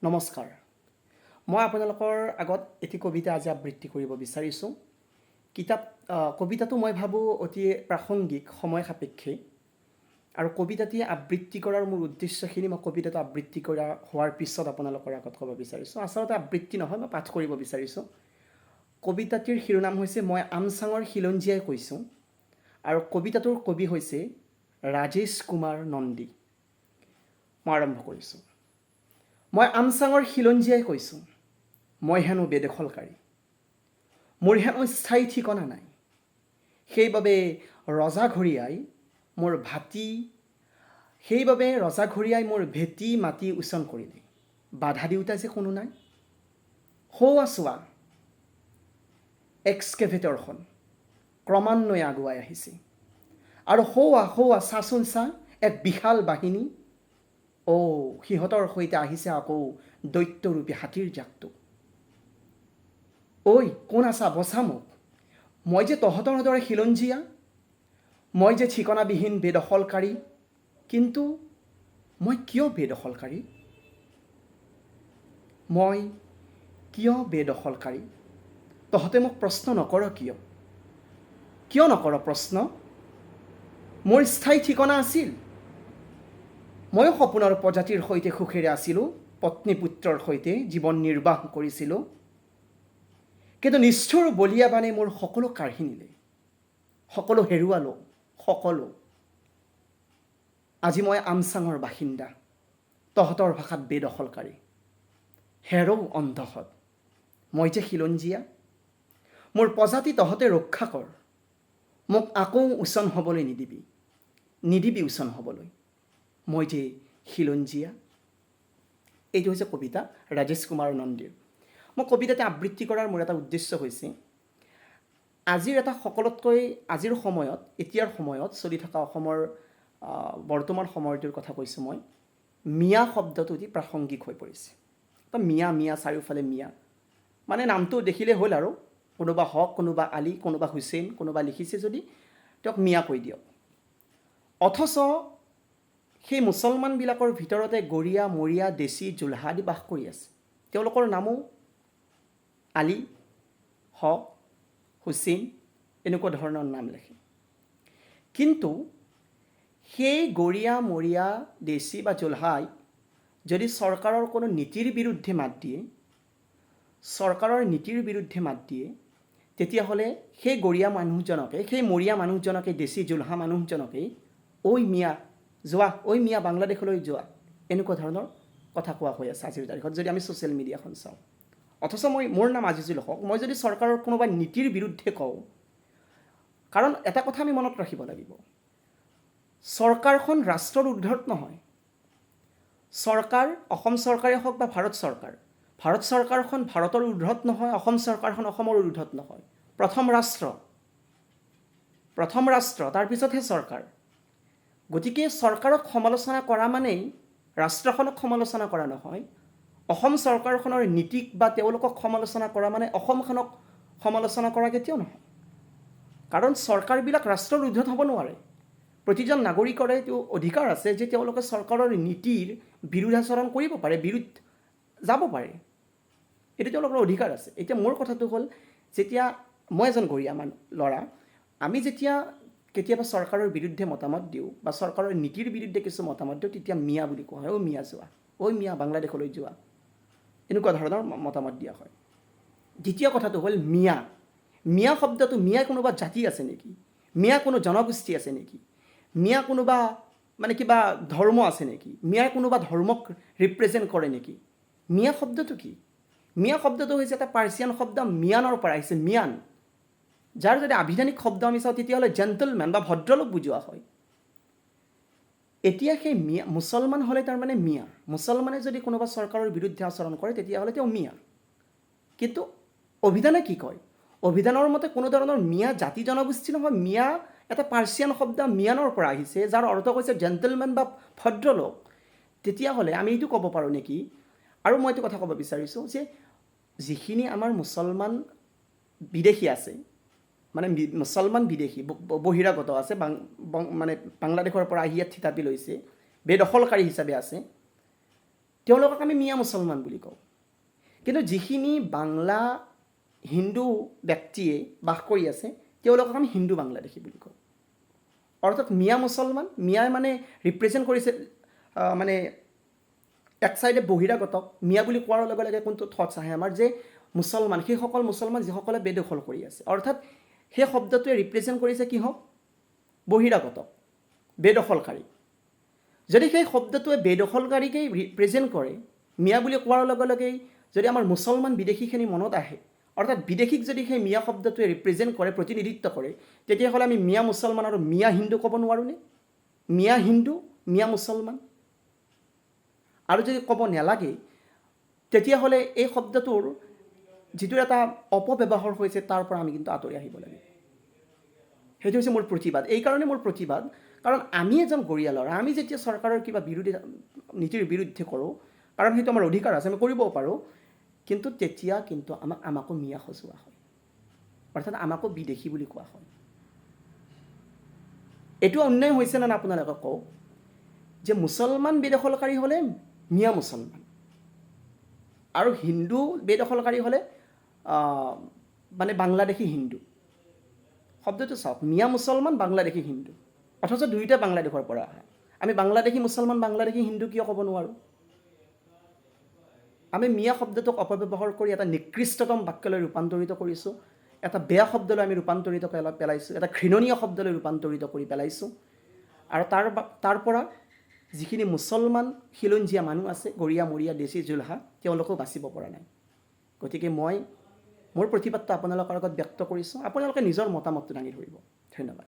নমস্কাৰ। মই আপোনালোকৰ আগত এটি কবিতা আজি আবৃত্তি কৰিব বিচাৰিছোঁ। কবিতাটো মই ভাবোঁ অতি প্ৰাসংগিক, সময় সাপেক্ষে। আৰু কবিতাটি আবৃত্তি কৰাৰ মোৰ উদ্দেশ্যখিনি মই কবিতাটো আবৃত্তি কৰা হোৱাৰ পিছত আপোনালোকৰ আগত ক'ব বিচাৰিছোঁ। আচলতে আবৃত্তি নহয়, মই পাঠ কৰিব বিচাৰিছোঁ। কবিতাটিৰ শিৰোনাম হৈছে মই আমচাঙৰ খিলঞ্জীয়াই কৈছোঁ, আৰু কবিতাটোৰ কবি হৈছে ৰাজেশ কুমাৰ নন্দী। মই আৰম্ভ কৰিছোঁ। মই আমচাঙৰ খিলঞ্জীয়াই কৈছোঁ, মই হেনো বেদখলকাৰী। মোৰ হেনো স্থায়ী ঠিকনা নাই, সেইবাবে ৰজাঘৰীয়াই মোৰ ভেটি মাটি উচন কৰিলে। বাধা দিওঁতা যে কোনো নাই। সৌৱা চোৱা, এক্সকেভেটৰখন ক্ৰমান্বয়ে আগুৱাই আহিছে। আৰু সৌৱা চাচোন চা, এক বিশাল বাহিনী। সিহঁতৰ সৈতে আহিছে আকৌ দৈত্যৰূপী হাতীৰ জাকটো। ঐ কোন আছা, বচা মোক। মই যে তহঁতৰ দৰে খিলঞ্জীয়া, মই যে ঠিকনাবিহীন বেদখলকাৰী। কিন্তু মই কিয় বেদখলকাৰী? মই কিয় বেদখলকাৰী? তহঁতে মোক প্ৰশ্ন নকৰ কিয়? কিয় নকৰ প্ৰশ্ন? মোৰ স্থায়ী ঠিকনা আছিল। ময়ো সপোনৰ প্ৰজাতিৰ সৈতে সুখেৰে আছিলোঁ, পত্নী পুত্ৰৰ সৈতে জীৱন নিৰ্বাহ কৰিছিলোঁ। কিন্তু নিষ্ঠুৰ বলিয়াবানে মোৰ সকলো কাঢ়ি নিলে, সকলো হেৰুৱালোঁ, সকলো। আজি মই আমচাঙৰ বাসিন্দা, তহঁতৰ ভাষাত বেদখলকাৰী। হেৰৌ অন্ধহঁত, মই যে খিলঞ্জীয়া। মোৰ প্ৰজাতি তহঁতে ৰক্ষা কৰ, মোক আকৌ উচন হ'বলৈ নিদিবি উচন হ'বলৈ। মই যে খিলঞ্জীয়া। এইটো হৈছে কবিতা ৰাজেশ কুমাৰ নন্দীৰ। মই কবিতাটি আবৃত্তি কৰাৰ মোৰ এটা উদ্দেশ্য হৈছে, আজিৰ সময়ত, এতিয়াৰ সময়ত চলি থকা অসমৰ বৰ্তমান সময়টোৰ কথা কৈছোঁ মই। মিয়া শব্দটো অতি প্ৰাসংগিক হৈ পৰিছে। মিয়া চাৰিওফালে মিয়া, মানে নামটো দেখিলে হ'ল আৰু। কোনোবা হক, কোনোবা আলী, কোনোবা হুছেইন, কোনোবা লিখিছে যদি তেওঁক মিয়া কৈ দিয়ক। অথচ সেই মুছলমানবিলাকৰ ভিতৰতে গৰীয়া, মৰীয়া, দেশী, জোলহা আদি বাস কৰি আছে। তেওঁলোকৰ নামো আলী, হক, হুছেইন এনেকুৱা ধৰণৰ নাম লেখে। কিন্তু সেই গৰীয়া, মৰীয়া, দেশী বা জোলহাই যদি চৰকাৰৰ কোনো নীতিৰ বিৰুদ্ধে মাত দিয়ে, তেতিয়াহ'লে সেই গৰীয়া মানুহজনকে, সেই মৰীয়া মানুহজনকে, দেশী জোলহা মানুহজনকে ঐ মিয়া যোৱা, ঐ মিয়া বাংলাদেশলৈ যোৱা, এনেকুৱা ধৰণৰ কথা কোৱা হৈ আছে আজিৰ তাৰিখত যদি আমি ছ'চিয়েল মিডিয়াখন চাওঁ। অথচ মোৰ নাম আজিজুল হক, মই যদি চৰকাৰৰ কোনোবা নীতিৰ বিৰুদ্ধে কওঁ, কাৰণ এটা কথা আমি মনত ৰাখিব লাগিব, চৰকাৰখন ৰাষ্ট্ৰৰ ঊৰ্ধত নহয়। চৰকাৰ, অসম চৰকাৰেই হওক বা ভাৰত চৰকাৰখন ভাৰতৰ ঊৰ্ধত নহয়, অসম চৰকাৰখন অসমৰ ঊৰ্ধত নহয়। প্ৰথম ৰাষ্ট্ৰ, তাৰপিছতহে চৰকাৰ। গতিকে চৰকাৰক সমালোচনা কৰা মানেই ৰাষ্ট্ৰখনক সমালোচনা কৰা নহয়। অসম চৰকাৰখনৰ নীতিক বা তেওঁলোকক সমালোচনা কৰা মানে অসমখনক সমালোচনা কৰা কেতিয়াও নহয়। কাৰণ চৰকাৰবিলাক ৰাষ্ট্ৰৰ ঊৰ্ধত হ'ব নোৱাৰে। প্ৰতিজন নাগৰিকৰে এইটো অধিকাৰ আছে যে তেওঁলোকে চৰকাৰৰ নীতিৰ বিৰুদ্ধাচৰণ কৰিব পাৰে, যাব পাৰে। এইটো তেওঁলোকৰ অধিকাৰ আছে। এতিয়া মোৰ কথাটো হ'ল, যেতিয়া মই এজন গৰীয়া ল'ৰা, আমি যেতিয়া কেতিয়াবা চৰকাৰৰ বিৰুদ্ধে মতামত দিওঁ বা চৰকাৰৰ নীতিৰ বিৰুদ্ধে কিছু মতামত দিওঁ, তেতিয়া মিয়া বুলি কোৱা হয়। মিয়া যোৱা, মিয়া বাংলাদেশলৈ যোৱা, এনেকুৱা ধৰণৰ মতামত দিয়া হয়। দ্বিতীয় কথাটো হ'ল মিয়া শব্দটো, মিয়া কোনোবা জাতি আছে নেকি? মিয়া কোনো জনগোষ্ঠী আছে নেকি? মিয়া কোনোবা মানে কিবা ধৰ্ম আছে নেকি? মিয়াৰ কোনোবা ধৰ্মক ৰিপ্ৰেজেণ্ট কৰে নেকি? মিয়া শব্দটো কি? মিয়া শব্দটো হৈছে এটা পাৰ্চিয়ান শব্দ, মিয়ানৰ পৰা আহিছে, মিয়ান। যাৰ যদি আভিধানিক শব্দ আমি চাওঁ, তেতিয়াহ'লে জেণ্টলমেন বা ভদ্ৰলোক বুজোৱা হয়। এতিয়া সেই মুছলমান হ'লে তাৰমানে মিয়া। মুছলমানে যদি কোনোবা চৰকাৰৰ বিৰুদ্ধে আচৰণ কৰে, তেতিয়াহ'লে তেওঁ মিয়া। কিন্তু অভিধানে কি কয়? অভিধানৰ মতে কোনো ধৰণৰ মিয়া জাতি জনগোষ্ঠী নহয়, মিয়া এটা পাৰ্চিয়ান শব্দ, মিয়ানৰ পৰা আহিছে, যাৰ অৰ্থ হৈছে জেণ্টলমেন বা ভদ্ৰলোক। তেতিয়াহ'লে আমি এইটো ক'ব পাৰোঁ নেকি? আৰু মই এইটো কথা ক'ব বিচাৰিছোঁ যে যিখিনি আমাৰ মুছলমান বিদেশী আছে, মানে মুছলমান বিদেশী বহিৰাগত আছে, মানে বাংলাদেশৰ পৰা আহি ইয়াত থিতাপি লৈছে, বেদখলকাৰী হিচাপে আছে, তেওঁলোকক আমি মিয়া মুছলমান বুলি কওঁ। কিন্তু যিখিনি বাংলা হিন্দু ব্যক্তিয়ে বাস কৰি আছে তেওঁলোকক আমি হিন্দু বাংলাদেশী বুলি কওঁ। অৰ্থাৎ মিয়া মুছলমান, মিয়াই মানে ৰিপ্ৰেজেণ্ট কৰিছে মানে এক চাইডে বহিৰাগতক মিয়া বুলি কোৱাৰ লগে লগে কোনটো থটছ আহে আমাৰ, যে মুছলমান, সেইসকল মুছলমান যিসকলে বেদখল কৰি আছে। অৰ্থাৎ সেই শব্দটোৱে ৰিপ্ৰেজেণ্ট কৰিছে কি হওক, বহিৰাগতক, বেদখলকাৰী। যদি সেই শব্দটোৱে বেদখলকাৰীকেই ৰিপ্ৰেজেণ্ট কৰে, মিয়া বুলি কোৱাৰ লগে লগেই যদি আমাৰ মুছলমান বিদেশীখিনি মনত আহে, অৰ্থাৎ বিদেশীক যদি সেই মিয়া শব্দটোৱে ৰিপ্ৰেজেণ্ট কৰে, প্ৰতিনিধিত্ব কৰে, তেতিয়াহ'লে আমি মিয়া মুছলমান আৰু মিয়া হিন্দু ক'ব নোৱাৰোঁনে? মিয়া হিন্দু, মিয়া মুছলমান। আৰু যদি ক'ব নালাগে, তেতিয়াহ'লে এই শব্দটোৰ যিটো এটা অপব্যৱহাৰ হৈছে তাৰ পৰা আমি কিন্তু আঁতৰি আহিব লাগে। সেইটো হৈছে মোৰ প্ৰতিবাদ। এইকাৰণে মোৰ প্ৰতিবাদ, কাৰণ আমি এজন গৰীয়া ল'ৰা, আমি যেতিয়া চৰকাৰৰ কিবা নীতিৰ বিৰুদ্ধে কৰোঁ, কাৰণ সেইটো আমাৰ অধিকাৰ আছে, আমি কৰিবও পাৰোঁ, কিন্তু তেতিয়া কিন্তু আমাকো মিয়া সজোৱা হয়, অৰ্থাৎ আমাকো বিদেশী বুলি কোৱা হয়। এইটো অন্যায় হৈছে নে আপোনালোকে কওক, যে মুছলমান বেদখলকাৰী হ'লে মিয়া মুছলমান আৰু হিন্দু বেদখলকাৰী হ'লে মানে বাংলাদেশী হিন্দু। শব্দটো চাওক, মিয়া মুছলমান, বাংলাদেশী হিন্দু, অথচ দুয়োটা বাংলাদেশৰ পৰা আহে। আমি বাংলাদেশী মুছলমান, বাংলাদেশী হিন্দু কিয় ক'ব নোৱাৰোঁ? আমি মিয়া শব্দটোক অপব্যৱহাৰ কৰি এটা নিকৃষ্টতম বাক্যলৈ ৰূপান্তৰিত কৰিছোঁ, এটা বেয়া শব্দলৈ আমি ৰূপান্তৰিত পেলাইছোঁ, এটা ঘৃণনীয় শব্দলৈ ৰূপান্তৰিত কৰি পেলাইছোঁ। আৰু তাৰ পৰা যিখিনি মুছলমান খিলঞ্জীয়া মানুহ আছে, গৰীয়া মৰীয়া দেশী জোলহা, তেওঁলোকেও বাচিব পৰা নাই। গতিকে মই মোৰ প্ৰতিবাদটো আপোনালোকৰ আগত ব্যক্ত কৰিছোঁ। আপোনালোকে নিজৰ মতামতটো দাঙি ধৰিব। ধন্যবাদ।